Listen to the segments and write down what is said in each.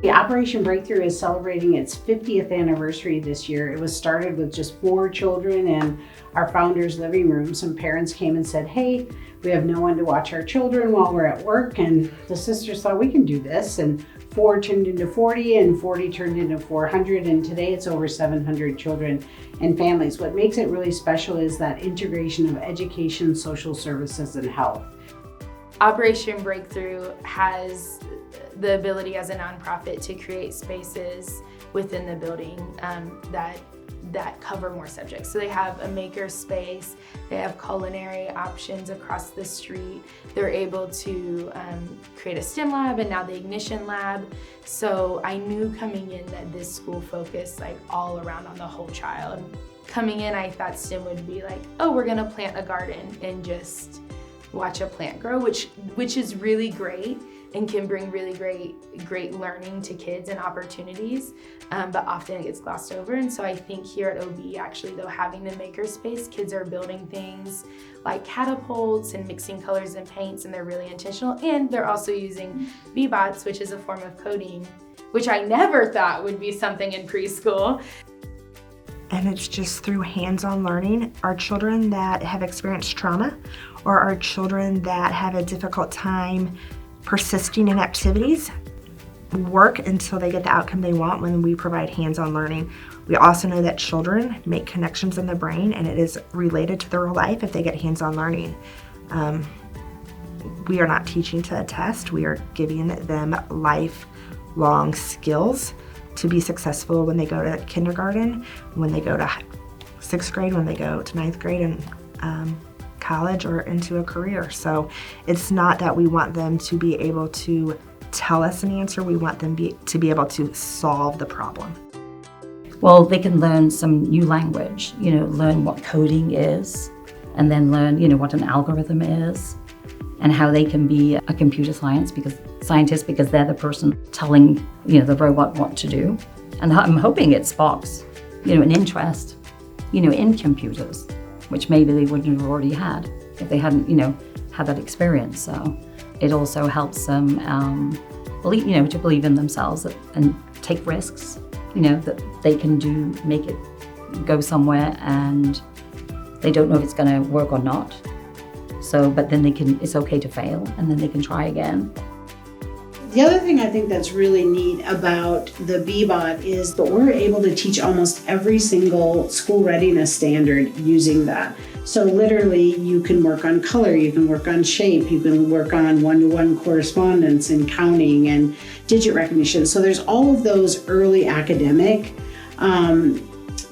The Operation Breakthrough is celebrating its 50th anniversary this year. It was started with just 4 children in our founder's living room. Some parents came and said, hey, we have no one to watch our children while we're at work. And the sisters thought, we can do this. And 4 turned into 40 and 40 turned into 400. And today it's over 700 children and families. What makes it really special is that integration of education, social services, and health. Operation Breakthrough has the ability as a nonprofit to create spaces within the building that cover more subjects. So they have a makerspace, they have culinary options across the street, they're able to create a STEM lab and now the Ignition lab. So I knew coming in that this school focused like all around on the whole child. Coming in, I thought STEM would be like, oh, we're gonna plant a garden and just watch a plant grow, which is really great and can bring really great learning to kids and opportunities, but often it gets glossed over. And so I think here at OB, actually though, having the makerspace, kids are building things like catapults and mixing colors and paints, and they're really intentional. And they're also using B-bots, which is a form of coding, which I never thought would be something in preschool. And it's just through hands-on learning. Our children that have experienced trauma, or our children that have a difficult time persisting in activities, work until they get the outcome they want when we provide hands-on learning. We also know that children make connections in the brain, and it is related to their real life if they get hands-on learning. We are not teaching to a test. We are giving them lifelong skills to be successful when they go to kindergarten, when they go to 6th grade, when they go to 9th grade, and college or into a career. So it's not that we want them to be able to tell us an answer, we want them to be able to solve the problem. Well, they can learn some new language, learn what coding is, and then learn, what an algorithm is, and how they can be a computer scientist because they're the person telling, the robot what to do. And I'm hoping it sparks, an interest, in computers, which maybe they wouldn't have already had if they hadn't, had that experience. So it also helps them, to believe in themselves and take risks, that they can make it go somewhere, and they don't know if it's going to work or not. So, but then it's okay to fail, and then they can try again. The other thing I think that's really neat about the B-bot is that we're able to teach almost every single school readiness standard using that. So literally you can work on color, you can work on shape, you can work on one-to-one correspondence and counting and digit recognition. So there's all of those early academic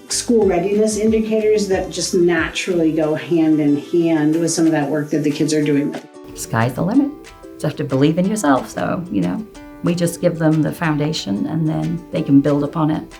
school readiness indicators that just naturally go hand in hand with some of that work that the kids are doing. Sky's the limit. You have to believe in yourself. So, we just give them the foundation and then they can build upon it.